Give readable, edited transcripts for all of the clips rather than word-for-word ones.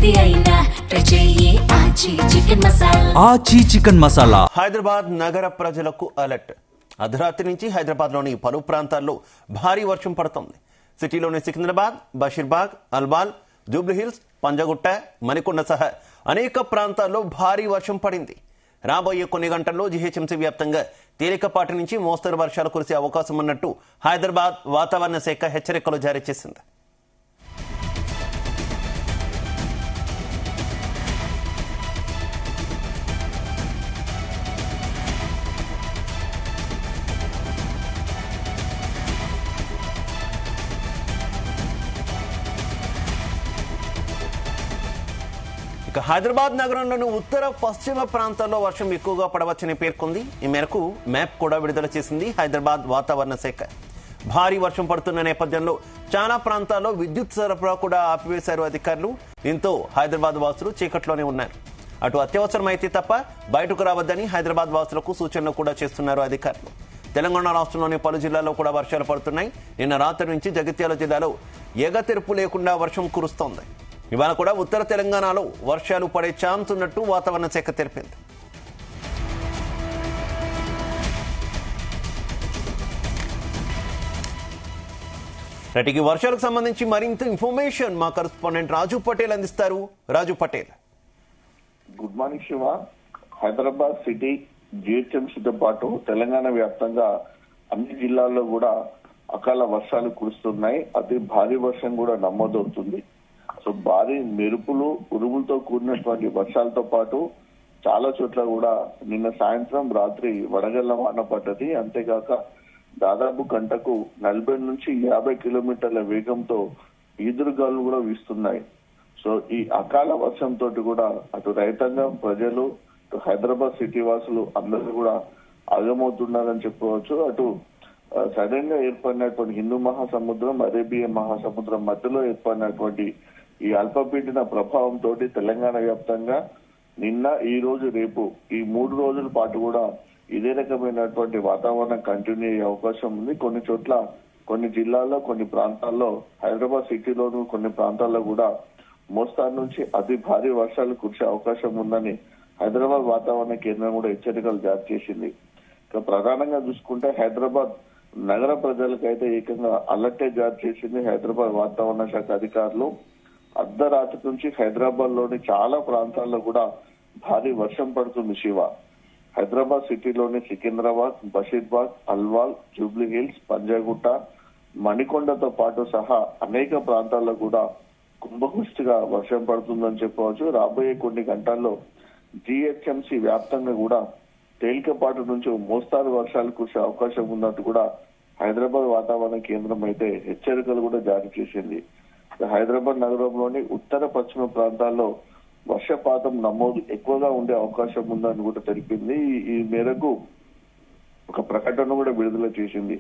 ఏది అయినా ట్రై చెయ్యి ఆచి చికెన్ మసాలా. ఆచి చికెన్ మసాలా. హైదరాబాద్ నగర ప్రజలకు అలర్ట్. అర్ధరాత్రి నుంచి హైదరాబాద్లోని పలు ప్రాంతాల్లో భారీ వర్షం పడుతోంది. సిటీలోని సికింద్రాబాద్, బషీర్బాగ్, అల్వాల్, జూబ్లీహిల్స్, పంజగుట్ట, మణికొండ సహా అనేక ప్రాంతాల్లో భారీ వర్షం పడింది. రాబోయే కొన్ని గంటల్లో జీహెచ్ఎంసీ వ్యాప్తంగా తేలికపాటి నుంచి మోస్తరు వర్షాలు కురిసే అవకాశం ఉన్నట్టు హైదరాబాద్ వాతావరణ శాఖ హెచ్చరికలు జారీ చేసింది. హైదరాబాద్ నగరంలోని ఉత్తర పశ్చిమ ప్రాంతాల్లో వర్షం ఎక్కువగా పడవచ్చని పేర్కొంది. ఈ మేరకు మ్యాప్ కూడా విడుదల చేసింది హైదరాబాద్ వాతావరణ శాఖ. భారీ వర్షం పడుతున్న నేపథ్యంలో చాలా ప్రాంతాల్లో విద్యుత్ సరఫరా కూడా ఆపివేశారు అధికారులు. దీంతో హైదరాబాద్ వాసులు చీకట్లోనే ఉన్నారు. అటు అత్యవసరమైతే తప్ప బయటకు రావద్దని హైదరాబాద్ వాసులకు సూచనలు కూడా చేస్తున్నారు అధికారులు. తెలంగాణ రాష్ట్రంలోని పలు జిల్లాల్లో కూడా వర్షాలు పడుతున్నాయి. నిన్న రాత్రి నుంచి జగిత్యాల జిల్లాలో ఎగతెరుపు లేకుండా వర్షం కురుస్తోంది. ఇవాళ కూడా ఉత్తర తెలంగాణలో వర్షాలు పడే ఛాన్స్ ఉన్నట్టు వాతావరణ శాఖ తెలిపింది. రేటికి వర్షాలకు సంబంధించి మరింత ఇన్ఫర్మేషన్ మా కరెస్పాండెంట్ రాజు పటేల్ అందిస్తారు. Raju Patel. Good morning Shiva. Hyderabad city, జిహెచ్ఎంసీతో పాటు తెలంగాణ వ్యాప్తంగా అన్ని జిల్లాల్లో కూడా అకాల వర్షాలు కురుస్తున్నాయి. అతి భారీ వర్షం కూడా నమోదవుతుంది. సో భారీ మెరుపులు, ఉరుములతో కూడినటువంటి వర్షాలతో పాటు చాలా చోట్ల కూడా నిన్న సాయంత్రం, రాత్రి వడగళ్ల వాన పడ్డది. అంతేకాక దాదాపు గంటకు 40 నుంచి 50 కిలోమీటర్ల వేగంతో ఈదురుగాలు కూడా వీస్తున్నాయి. సో ఈ అకాల వర్షంతో కూడా అటు రైతాంగం, ప్రజలు, అటు హైదరాబాద్ సిటీ వాసులు అందరూ కూడా ఆగమవుతున్నారని చెప్పవచ్చు. అటు సడన్ గా ఏర్పడినటువంటి హిందూ మహాసముద్రం, అరేబియన్ మహాసముద్రం మధ్యలో ఏర్పడినటువంటి ఈ అల్పపీడన ప్రభావంతో తెలంగాణ వ్యాప్తంగా నిన్న, ఈ రోజు, రేపు ఈ 3 రోజుల పాటు కూడా ఇదే రకమైనటువంటి వాతావరణం కంటిన్యూ అయ్యే అవకాశం ఉంది. కొన్ని చోట్ల, కొన్ని జిల్లాల్లో, కొన్ని ప్రాంతాల్లో, హైదరాబాద్ సిటీలోను కొన్ని ప్రాంతాల్లో కూడా మోస్తారు నుంచి అతి భారీ వర్షాలు కురిసే అవకాశం ఉందని హైదరాబాద్ వాతావరణ కేంద్రం కూడా హెచ్చరికలు జారీ చేసింది. ఇక ప్రధానంగా చూసుకుంటే హైదరాబాద్ నగర ప్రజలకైతే ఏకంగా అలర్టే జారీ చేసింది హైదరాబాద్ వాతావరణ శాఖ అధికారులు. అర్ధరాత్రి నుంచి హైదరాబాద్ లోని చాలా ప్రాంతాల్లో కూడా భారీ వర్షం పడుతుంది శివ. హైదరాబాద్ సిటీలోని సికింద్రాబాద్, బషీర్బాగ్, అల్వాల్, జూబ్లీహిల్స్, పంజాగుట్ట, మణికొండతో పాటు సహా అనేక ప్రాంతాల్లో కూడా కుంభవృష్టిగా వర్షం పడుతుందని చెప్పవచ్చు. రాబోయే కొన్ని గంటల్లో జిహెచ్ఎంసీ వ్యాప్తంగా కూడా తేలికపాటు నుంచి మోస్తారు వర్షాలు కురిసే అవకాశం ఉన్నట్టు కూడా హైదరాబాద్ వాతావరణ కేంద్రం అయితే హెచ్చరికలు కూడా జారీ చేసింది. హైదరాబాద్ నగరంలోని ఉత్తర పశ్చిమ ప్రాంతాల్లో వర్షపాతం నమోదు ఎక్కువగా ఉండే అవకాశం ఉందని కూడా తెలిపింది. ఈ మేరకు ఒక ప్రకటన కూడా విడుదల చేసింది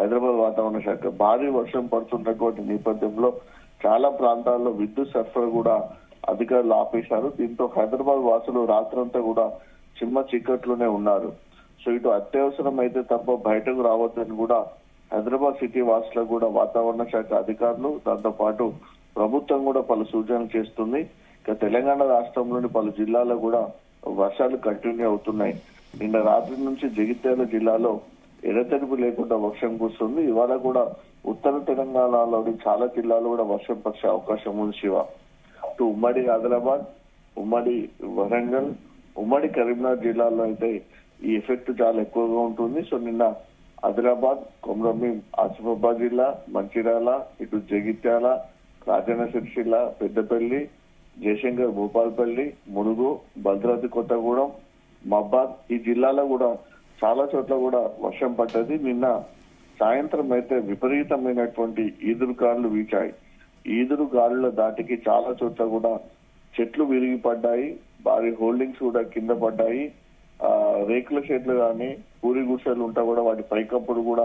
హైదరాబాద్ వాతావరణ శాఖ. భారీ వర్షం పడుతున్నటువంటి నేపథ్యంలో చాలా ప్రాంతాల్లో విద్యుత్ సరఫరా కూడా అధికారులు ఆపేశారు. దీంతో హైదరాబాద్ వాసులు రాత్రంతా కూడా చిమ్మ చీకట్లోనే ఉన్నారు. సో ఇటు అత్యవసరం అయితే తప్ప బయటకు రావద్దని కూడా హైదరాబాద్ సిటీ వాసులకు కూడా వాతావరణ శాఖ అధికారులు, దాంతో పాటు ప్రభుత్వం కూడా పలు సూచనలు చేస్తుంది. ఇక తెలంగాణ రాష్ట్రంలోని పలు జిల్లాల్లో కూడా వర్షాలు కంటిన్యూ అవుతున్నాయి. నిన్న రాత్రి నుంచి జగిత్యాల జిల్లాలో ఎడతెరిపి లేకుండా వర్షం కురుస్తుంది. ఇవాళ కూడా ఉత్తర తెలంగాణలోని చాలా జిల్లాల్లో కూడా వర్షం పడే అవకాశం ఉంది శివ. అటు ఉమ్మడి ఆదిలాబాద్, ఉమ్మడి వరంగల్, ఉమ్మడి కరీంనగర్ జిల్లాల్లో అయితే ఈ ఎఫెక్ట్ చాలా ఎక్కువగా ఉంటుంది. సో నిన్న ఆదిలాబాద్, కొమరంభీం, ఆసిఫాబాద్ జిల్లా, మంచిర్యాల, ఇటు జగిత్యాల, రాజన్న సిరిసిల్ల, పెద్దపల్లి, జయశంకర్, భూపాల్పల్లి, ములుగు, భద్రాద్రి కొత్తగూడెం, మహబాద్ ఈ జిల్లాలో కూడా చాలా చోట్ల కూడా వర్షం పడ్డది. నిన్న సాయంత్రం అయితే విపరీతమైనటువంటి ఈదురుగాలులు వీచాయి. ఈదురు గాలుల దాటికి చాలా చోట్ల కూడా చెట్లు విరిగి పడ్డాయి, భారీ హోల్డింగ్స్ కూడా కింద పడ్డాయి. రేకుల షెడ్లు కానీ, పూరి గుడిసెలు ఉంటా కూడా వాటి పైకప్పుడు కూడా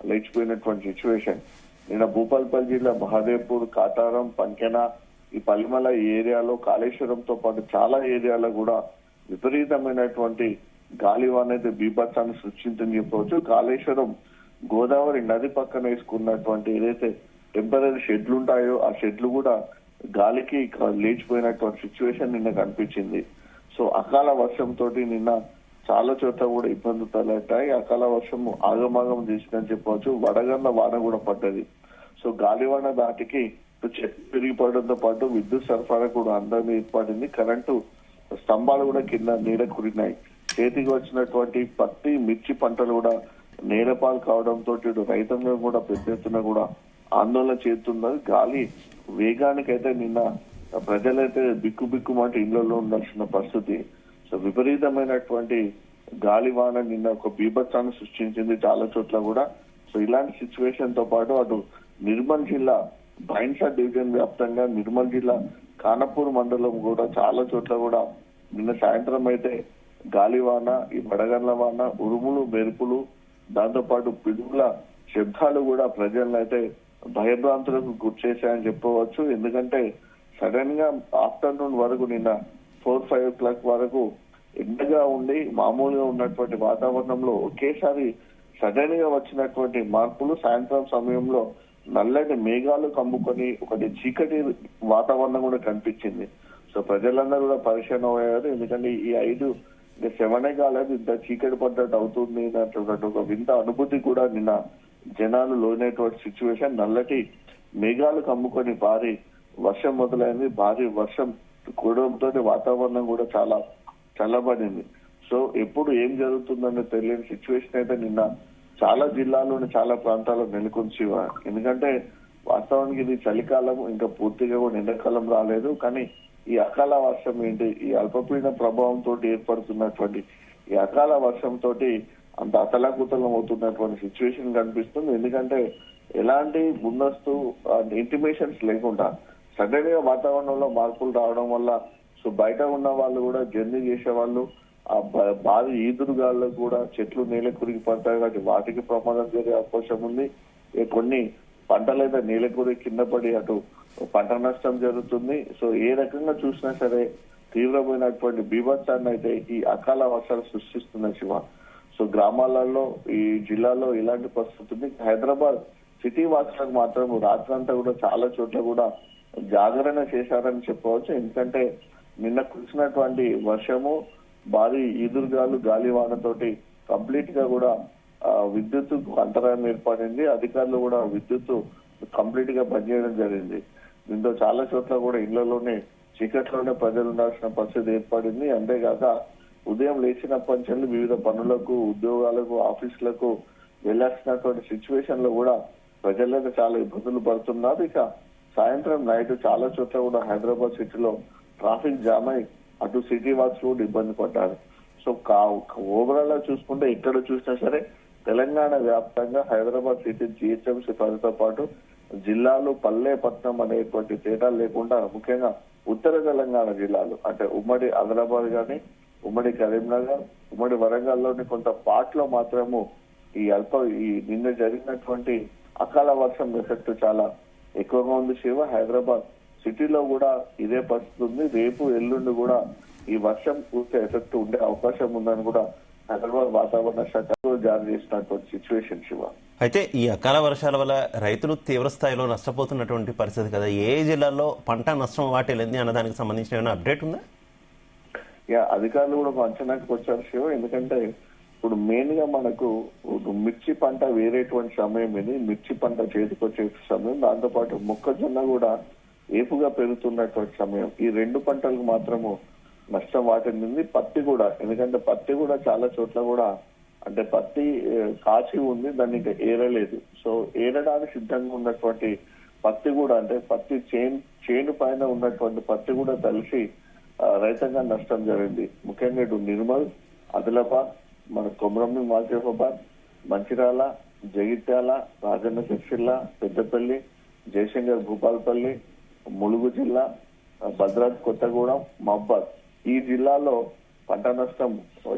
లేచిపోయినటువంటి సిచ్యువేషన్. నిన్న భూపాల్పల్లి జిల్లా మహదేవ్పూర్, కాటారం, పంకెన, ఈ పల్లిమల ఏరియాలో, కాళేశ్వరంతో పాటు చాలా ఏరియాలో కూడా విపరీతమైనటువంటి గాలివాన అయితే బీభత్సాన్ని సృష్టించని చెప్పవచ్చు. కాళేశ్వరం గోదావరి నది పక్కన వేసుకున్నటువంటి ఏదైతే టెంపరీ షెడ్లు ఉంటాయో ఆ షెడ్లు కూడా గాలికి లేచిపోయినటువంటి సిచ్యువేషన్ నిన్న కనిపించింది. సో అకాల వర్షంతో నిన్న చాలా చోట్ల కూడా ఇబ్బందులు తలెత్తాయి. అకాల వర్షం ఆగమాగం చేసిందని చెప్పవచ్చు. వడగండ్ల వాన కూడా పడ్డది. సో గాలివాన దాటికి చెట్లు పెరిగిపోవడంతో పాటు విద్యుత్ సరఫరా కూడా అందరం ఏర్పడింది. కరెంటు స్తంభాలు కూడా కింద నీడ కురినాయి. చేతికి వచ్చినటువంటి పత్తి మిర్చి పంటలు కూడా నేలపాలు కావడంతో రైతాంగం కూడా పెద్ద ఎత్తున కూడా ఆందోళన చేస్తున్నారు. గాలి వేగానికైతే నిన్న ప్రజలైతే బిక్కుమంటే ఇళ్లలో ఉండాల్సిన పరిస్థితి. సో విపరీతమైనటువంటి గాలివాన నిన్న ఒక బీభత్సాన్ని సృష్టించింది చాలా చోట్ల కూడా. సో ఇలాంటి సిచ్యువేషన్ తో పాటు అటు నిర్మల్ జిల్లా బైన్సా డివిజన్ వ్యాప్తంగా నిర్మల్ జిల్లా ఖానాపూర్ మండలం కూడా చాలా చోట్ల కూడా నిన్న సాయంత్రం అయితే గాలివాన, ఈ వడగండ్ల వాన, ఉరుములు మెరుపులు, దాంతో పాటు పిడుగుల శబ్దాలు కూడా ప్రజలను అయితే భయభ్రాంతులకు గుర్చేశాయని చెప్పవచ్చు. ఎందుకంటే సడన్ గా ఆఫ్టర్నూన్ వరకు నిన్న 4-5 o'clock వరకు ఎండగా ఉండి మామూలుగా ఉన్నటువంటి వాతావరణంలో ఒకేసారి సడన్ గా వచ్చినటువంటి మార్పులు సాయంత్రం సమయంలో నల్లటి మేఘాలు కమ్ముకొని ఒకటి చీకటి వాతావరణం కూడా కనిపించింది. సో ప్రజలందరూ కూడా పరిశీలన అయ్యారు. ఎందుకంటే ఈ 7 కాలేదు, ఇంత చీకటి పడ్డట్టు అవుతుంది అన్నటువంటి ఒక వింత అనుభూతి కూడా నిన్న జనాలు లోనైనటువంటి సిచ్యువేషన్. నల్లటి మేఘాలు కమ్ముకొని భారీ వర్షం మొదలైంది. భారీ వర్షం కూడడంతో వాతావరణం కూడా చాలా చల్లబడింది. సో ఎప్పుడు ఏం జరుగుతుందనే తెలియని సిచ్యువేషన్ అయితే నిన్న చాలా జిల్లాల్లోని చాలా ప్రాంతాల్లో నెలకొంచి. ఎందుకంటే వాస్తవానికి ఇది చలికాలం, ఇంకా పూర్తిగా కూడా ఎండాకాలం రాలేదు. కానీ ఈ అకాల వర్షం ఏంటి, ఈ అల్పపీడన ప్రభావంతో ఏర్పడుతున్నటువంటి ఈ అకాల వర్షంతో అంత అతలాకుతలం అవుతున్నటువంటి సిచ్యువేషన్ కనిపిస్తుంది. ఎందుకంటే ఎలాంటి ముందస్తు ఇంటిమేషన్స్ లేకుండా సడన్ గా వాతావరణంలో మార్పులు రావడం వల్ల సో బయట ఉన్న వాళ్ళు కూడా జర్నీ చేసే వాళ్ళు ఆ భారీ ఈదురుగాళ్ళకు కూడా చెట్లు నేల కురిగి పడతాయి కాబట్టి వాటికి ప్రమాదం జరిగే అవకాశం ఉంది. కొన్ని పంటలైతే నేల కురిగి కింద పడి అటు పంట నష్టం జరుగుతుంది. సో ఏ రకంగా చూసినా సరే తీవ్రమైనటువంటి బీభత్సాన్ని అయితే ఈ అకాల వర్షాలు సృష్టిస్తున్నాయి శివ. సో గ్రామాలలో ఈ జిల్లాలో ఇలాంటి పరిస్థితి ఉంది. హైదరాబాద్ సిటీ వాసులకు మాత్రం రాత్రంతా కూడా చాలా చోట్ల కూడా జాగరణ చేశారని చెప్పవచ్చు. ఎందుకంటే నిన్న కురిసినటువంటి వర్షము, భారీ ఈదురుగాలు, గాలివానతోటి కంప్లీట్ గా కూడా విద్యుత్ అంతరాయం ఏర్పడింది. అధికారులు కూడా విద్యుత్ కంప్లీట్ గా బంద్ చేయడం జరిగింది. దీంతో చాలా చోట్ల కూడా ఇళ్లలోనే చీకట్లోనే ప్రజలు ఉండాల్సిన పరిస్థితి ఏర్పడింది. అంతేకాక ఉదయం లేచినప్పటి నుంచి వివిధ పనులకు, ఉద్యోగాలకు, ఆఫీసులకు వెళ్లాల్సినటువంటి సిచ్యువేషన్ లో కూడా ప్రజలైతే చాలా ఇబ్బందులు పడుతున్నారు. ఇక సాయంత్రం నైట్ చాలా చోట్ల కూడా హైదరాబాద్ సిటీలో ట్రాఫిక్ జామ్ అయి అటు సిటీ వాసులు కూడా ఇబ్బంది పడ్డారు. సో ఓవరాల్ గా చూసుకుంటే ఎక్కడ చూసినా సరే తెలంగాణ వ్యాప్తంగా హైదరాబాద్ సిటీ జిహెచ్ఎంసీ పరిధితో పాటు జిల్లాలు పల్లె పట్నం అనేటువంటి తేడాలు లేకుండా ముఖ్యంగా ఉత్తర తెలంగాణ జిల్లాలు అంటే ఉమ్మడి ఆదిలాబాద్ గాని, ఉమ్మడి కరీంనగర్, ఉమ్మడి వరంగల్లోని కొంత పార్ట్లో మాత్రము ఈ నిన్న జరిగినటువంటి అకాల వర్షం ఎఫెక్ట్ చాలా ఎక్కువగా ఉంది శివ. హైదరాబాద్ సిటీలో కూడా ఇదే పరిస్థితి ఉంది. రేపు ఎల్లుండి కూడా ఈ వర్షం పూర్తి ఎఫెక్ట్ ఉండే అవకాశం ఉందని కూడా హైదరాబాద్ వాతావరణ శాఖ జారీ చేసినటువంటి సిచ్యువేషన్ శివ. అయితే ఈ అకాల వర్షాల వల్ల రైతులు తీవ్ర స్థాయిలో నష్టపోతున్నటువంటి పరిస్థితి కదా. ఏ జిల్లాలో పంట నష్టం వాటిల్లింది అన్న దానికి సంబంధించిన ఏమైనా అప్డేట్ ఉందా? అధికారులు కూడా ఒక అంచనాకి వచ్చారు శివ. ఎందుకంటే ఇప్పుడు మెయిన్ గా మనకు మిర్చి పంట వేరేటువంటి సమయం ఇది. మిర్చి పంట చేతికొచ్చే సమయం, దాంతో పాటు మొక్కజొన్న కూడా ఏపుగా పెరుగుతున్నటువంటి సమయం. ఈ రెండు పంటలకు మాత్రము నష్టం వాటిల్లింది. పత్తి కూడా, ఎందుకంటే పత్తి కూడా చాలా చోట్ల కూడా అంటే పత్తి కాచి ఉంది, దాన్ని ఇంకా ఏరలేదు. సో ఏరడానికి సిద్ధంగా ఉన్నటువంటి పత్తి కూడా అంటే పత్తి చేను పైన ఉన్నటువంటి పత్తి కూడా కలిసి రైతాంగం నష్టం జరిగింది. ముఖ్యంగా ఇటు నిర్మల్, ఆదిలాబాద్, మన కొమరంభీం ఆసిఫాబాద్, మంచిర్యాల, జగిత్యాల, రాజన్న సిరిసిల్ల, పెద్దపల్లి, జయశంకర్ భూపాలపల్లి, ములుగు జిల్లా, భద్రాద్రి కొత్తగూడెం, మహబాద్ ఈ జిల్లాలో పంట నష్టం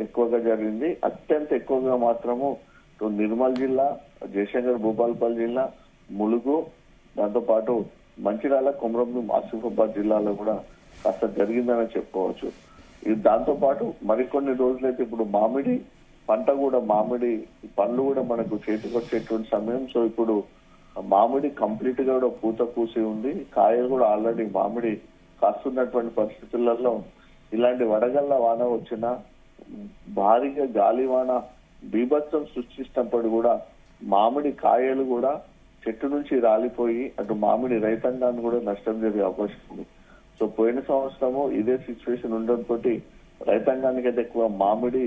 ఎక్కువగా జరిగింది. అత్యంత ఎక్కువగా మాత్రము నిర్మల్ జిల్లా, జయశంకర్ భూపాలపల్లి జిల్లా, ములుగు, దాంతో పాటు మంచిర్యాల, కొమరంభీం ఆసిఫాబాద్ జిల్లాలో కూడా కాస్త జరిగిందని చెప్పుకోవచ్చు. ఇది దాంతో పాటు మరికొన్ని రోజులైతే ఇప్పుడు మామిడి పంట కూడా, మామిడి పండ్లు కూడా మనకు చేతికొచ్చేటువంటి సమయం. సో ఇప్పుడు మామిడి కంప్లీట్ గా కూడా పూత పూసి ఉంది. కాయలు కూడా ఆల్రెడీ మామిడి కాస్తున్నటువంటి పరిస్థితులలో ఇలాంటి వడగళ్ల వాన వచ్చినా, భారీగా గాలి వాన బీభత్సం సృష్టించినప్పుడు కూడా మామిడి కాయలు కూడా చెట్టు నుంచి రాలిపోయి అటు మామిడి రైతాంగాన్ని కూడా నష్టం జరిగే అవకాశం ఉంది. సో పోయిన సంవత్సరము ఇదే సిచ్యువేషన్ ఉండడంతో రైతాంగానికి అయితే ఎక్కువ మామిడి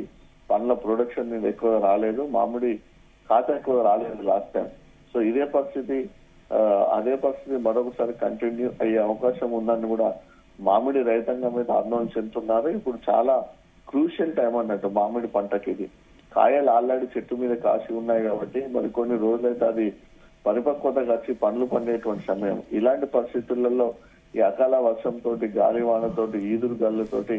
పండ్ల ప్రొడక్షన్ ఎక్కువ రాలేదు, మామిడి ఖాతా ఎక్కువ రాలేదు లాస్ట్ టైం. సో ఇదే పరిస్థితి అదే పరిస్థితి మరొకసారి కంటిన్యూ అయ్యే అవకాశం ఉందని కూడా మామిడి రైతాంగం మీద ఆందోళన చెందుతున్నారు. ఇప్పుడు చాలా క్రూషియల్ టైం అన్నట్టు మామిడి పంటకి. ఇది కాయలు ఆల్రెడీ చెట్టు మీద కాసి ఉన్నాయి కాబట్టి మరి కొన్ని రోజులైతే అది పరిపక్వతగా వచ్చి పండ్లు పండేటువంటి సమయం. ఇలాంటి పరిస్థితులలో ఈ అకాల వర్షంతో, గాలి వానతోటి, ఈదురు గళ్ళతోటి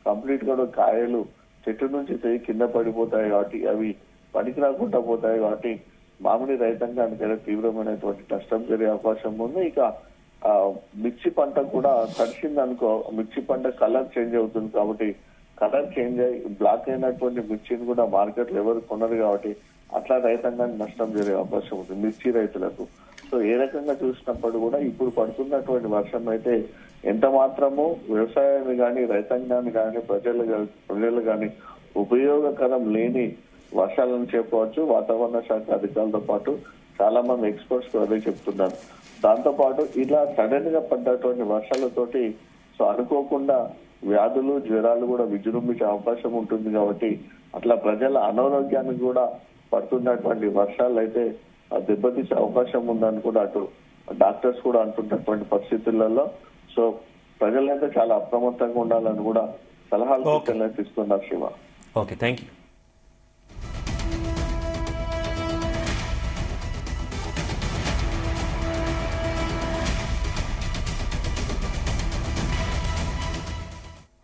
కంప్లీట్ గా కాయలు చెట్టు నుంచి తెగి కింద పడిపోతాయి కాబట్టి అవి పనికి రాకుండా పోతాయి కాబట్టి మామిడి రైతాంగానికి తీవ్రమైనటువంటి నష్టం జరిగే అవకాశం ఉంది. ఇక మిర్చి పంట కూడా తడిసింది అనుకో, మిర్చి పంట కలర్ చేంజ్ అవుతుంది కాబట్టి కలర్ చేంజ్ అయ్యి బ్లాక్ అయినటువంటి మిర్చిని కూడా మార్కెట్ లో ఎవరు కొనరు కాబట్టి అట్లా రైతాంగానికి నష్టం జరిగే అవకాశం ఉంది మిర్చి రైతులకు. సో ఏ రకంగా చూసినప్పుడు కూడా ఇప్పుడు పడుతున్నటువంటి వర్షం అయితే ఎంత మాత్రము వ్యవసాయాన్ని కానీ, రైతాంగాన్ని కానీ, ప్రజలు కానీ ఉపయోగకరం లేని వర్షాలను చెప్పవచ్చు. వాతావరణ శాఖ అధికారులతో పాటు చాలా మంది ఎక్స్పర్ట్స్ అదే చెప్తున్నారు. దాంతో పాటు ఇలా సడన్ గా పడ్డటువంటి వర్షాలతోటి సో అనుకోకుండా వ్యాధులు, జ్వరాలు కూడా విజృంభించే అవకాశం ఉంటుంది కాబట్టి అట్లా ప్రజల అనారోగ్యానికి కూడా పడుతున్నటువంటి వర్షాలు అయితే దెబ్బతీసే అవకాశం ఉందని కూడా అటు డాక్టర్స్ కూడా అంటున్నటువంటి పరిస్థితులలో సో ప్రజలైతే చాలా అప్రమత్తంగా ఉండాలని కూడా సలహాలు సూచనలు ఇస్తున్నారు శివ. Okay, thank you.